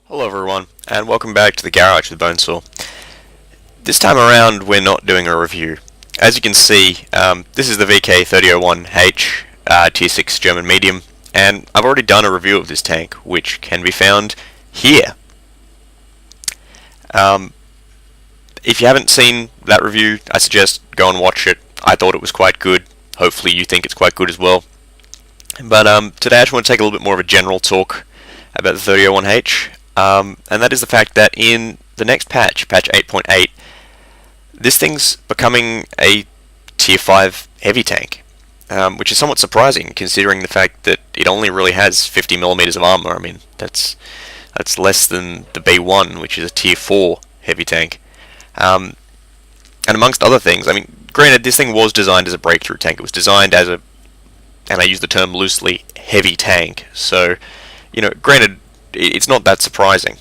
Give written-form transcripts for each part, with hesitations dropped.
Hello everyone, and welcome back to the Garage with Bonesaw. This time around we're not doing a review. As you can see, this is the VK3001H Tier 6 German Medium, and I've already done a review of this tank, which can be found here. If you haven't seen that review, I suggest go and watch it. I thought it was quite good. Hopefully you think it's quite good as well. But today I just want to take a little bit more of a general talk about the 3001H. And that is the fact that in the next patch, patch 8.8, this thing's becoming a tier 5 heavy tank, which is somewhat surprising considering the fact that it only really has 50mm of armor. I mean, that's less than the B1, which is a tier 4 heavy tank. And amongst other things, I mean, granted, this thing was designed as a breakthrough tank. It was designed as a, and I use the term loosely, heavy tank. So, you know, granted, it's not that surprising.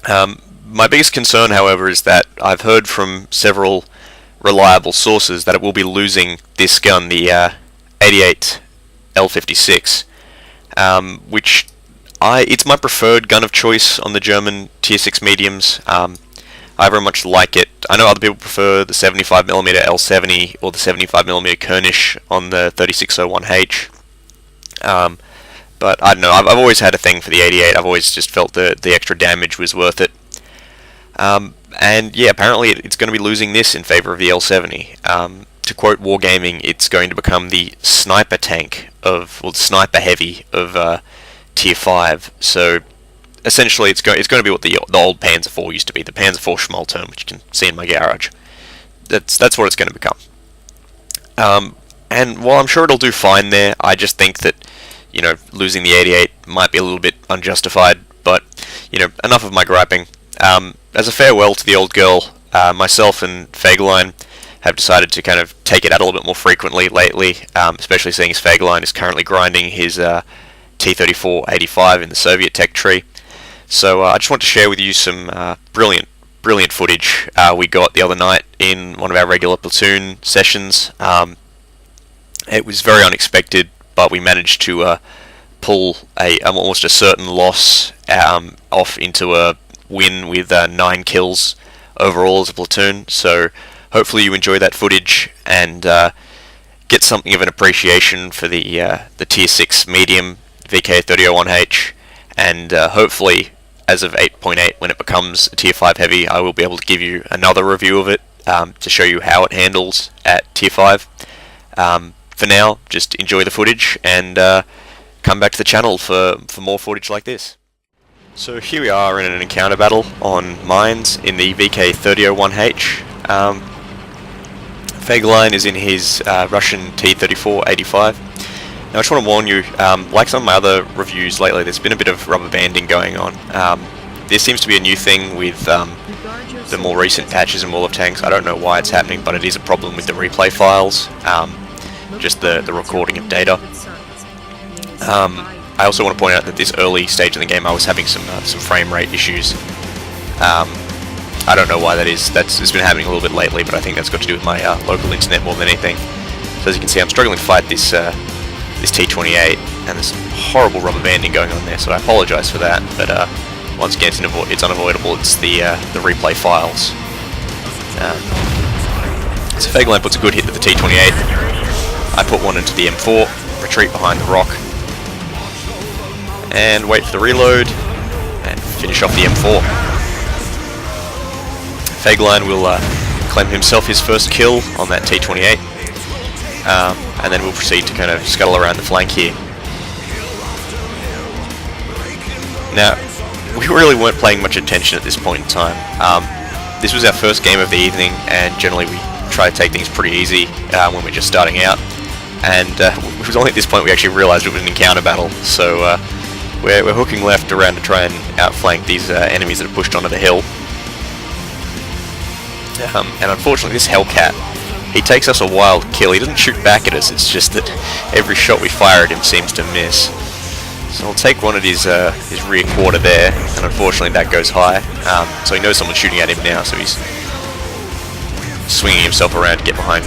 My biggest concern, however, is that I've heard from several reliable sources that it will be losing this gun, the 88 L56, which it's my preferred gun of choice on the German tier 6 mediums. I very much like it. I know other people prefer the 75mm L70 or the 75mm Kernish on the 3601H. But I don't know, I've always had a thing for the 88. I've always just felt the extra damage was worth it. And yeah, apparently it's going to be losing this in favor of the L70. To quote Wargaming, it's going to become the sniper tank of, well, the sniper heavy of tier 5. So essentially it's going to be what the old Panzer IV used to be, the Panzer IV Schmalturm, which you can see in my garage. That's what it's going to become. And while I'm sure it'll do fine there, I just think that, you know, losing the 88 might be a little bit unjustified, but, you know, enough of my griping. As a farewell to the old girl, myself and Fegelein have decided to kind of take it out a little bit more frequently lately, especially seeing as Fegelein is currently grinding his T3485 in the Soviet tech tree. So I just want to share with you some brilliant footage we got the other night in one of our regular platoon sessions. It was very unexpected, but we managed to pull almost a certain loss off into a win with 9 kills overall as a platoon. So hopefully you enjoy that footage and get something of an appreciation for the tier 6 medium VK3001H, and hopefully as of 8.8, when it becomes a tier 5 heavy, I will be able to give you another review of it to show you how it handles at tier 5. For now, just enjoy the footage and come back to the channel for more footage like this. So here we are in an encounter battle on mines in the VK3001H. Fegelein is in his Russian T3485. Now I just want to warn you, like some of my other reviews lately, there's been a bit of rubber banding going on. This seems to be a new thing with the more recent patches in World of Tanks. I don't know why it's happening, but it is a problem with the replay files. Just the recording of data. I also want to point out that this early stage in the game I was having some frame rate issues. I don't know why that is. It's been happening a little bit lately, but I think that's got to do with my local internet more than anything. So as you can see, I'm struggling to fight this T28, and there's some horrible rubber banding going on there, so I apologise for that, but once again it's unavoidable. It's the replay files. So Fegelein puts a good hit to the T28. I put one into the M4, retreat behind the rock, and wait for the reload, and finish off the M4. Fegelein will claim himself his first kill on that T28, and then we'll proceed to kind of scuttle around the flank here. Now, we really weren't paying much attention at this point in time. This was our first game of the evening, and generally we try to take things pretty easy when we're just starting out. And it was only at this point we actually realised it was an encounter battle, so we're hooking left around to try and outflank these enemies that have pushed onto the hill. And unfortunately this Hellcat, he takes us a wild kill. He doesn't shoot back at us, it's just that every shot we fire at him seems to miss. So I'll take one at his rear quarter there, and unfortunately that goes high. So he knows someone's shooting at him now, so he's swinging himself around to get behind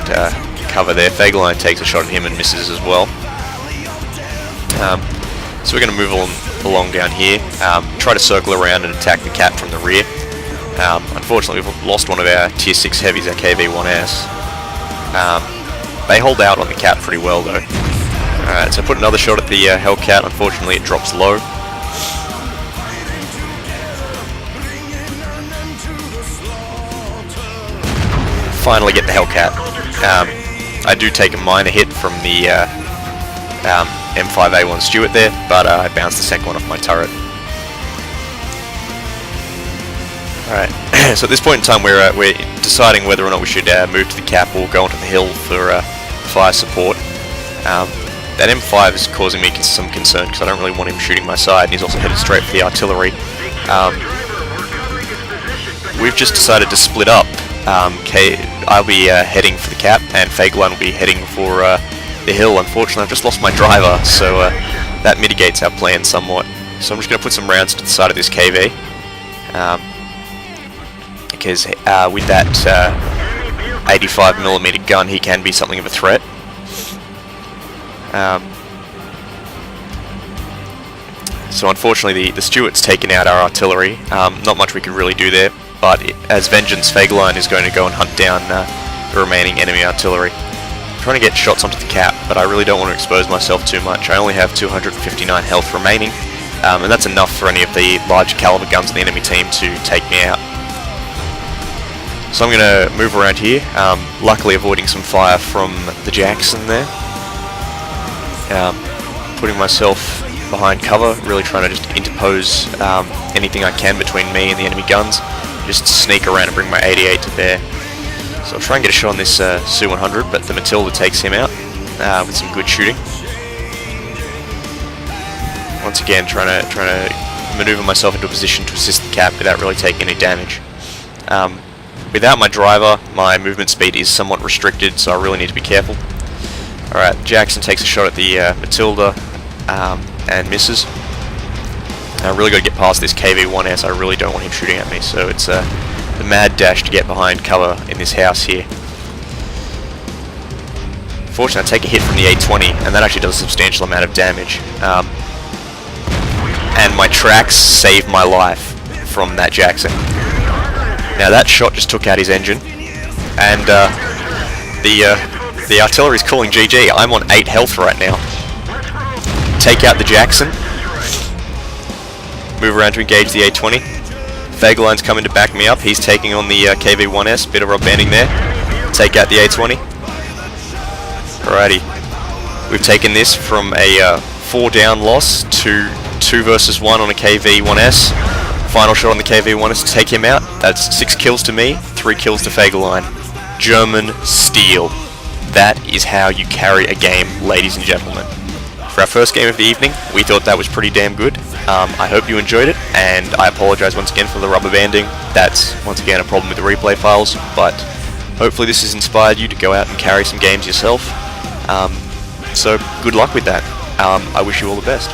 cover there. Fegelein takes a shot at him and misses as well. So we're going to move on along down here, try to circle around and attack the Cap from the rear. Unfortunately, we've lost one of our tier 6 heavies, our KV-1S. They hold out on the Cap pretty well though. Alright, so I put another shot at the Hellcat. Unfortunately, it drops low. Finally get the Hellcat. I do take a minor hit from the M5A1 Stuart there, but I bounced the second one off my turret. Alright, so at this point in time we're deciding whether or not we should move to the Cap or go onto the hill for fire support. That M5 is causing me some concern because I don't really want him shooting my side, and he's also headed straight for the artillery. We've just decided to split up. I'll be heading for the Cap, and Fagerline will be heading for the hill. Unfortunately, I've just lost my driver, so that mitigates our plan somewhat. So I'm just going to put some rounds to the side of this KV. Because with that 85mm gun, he can be something of a threat. So unfortunately, the Stuart's taken out our artillery. Not much we can really do there. But as vengeance, Fagerline is going to go and hunt down the remaining enemy artillery. I'm trying to get shots onto the Cap, but I really don't want to expose myself too much. I only have 259 health remaining, and that's enough for any of the large caliber guns in the enemy team to take me out. So I'm going to move around here, luckily avoiding some fire from the Jackson there. Putting myself behind cover, really trying to just interpose anything I can between me and the enemy guns. Just sneak around and bring my 88 to bear. So I'll try and get a shot on this Su-100, but the Matilda takes him out with some good shooting. Once again, trying to maneuver myself into a position to assist the Cap without really taking any damage. Without my driver, my movement speed is somewhat restricted, so I really need to be careful. Alright, Jackson takes a shot at the Matilda and misses. I really got to get past this KV-1S. I really don't want him shooting at me, so it's the mad dash to get behind cover in this house here. Fortunately, I take a hit from the 820, and that actually does a substantial amount of damage. And my tracks saved my life from that Jackson. Now that shot just took out his engine, and the artillery's calling GG. I'm on 8 health right now. Take out the Jackson. Move around to engage the 820. Fagerline's coming to back me up. He's taking on the KV-1S. Bit of rub banding there. Take out the 820. Alrighty. We've taken this from a 4 down loss to 2 versus 1 on a KV-1S. Final shot on the KV-1S to take him out. That's 6 kills to me, 3 kills to Fagerline. German steel. That is how you carry a game, ladies and gentlemen. For our first game of the evening, we thought that was pretty damn good. I hope you enjoyed it, and I apologize once again for the rubber banding. That's once again a problem with the replay files, but hopefully this has inspired you to go out and carry some games yourself. So good luck with that. I wish you all the best.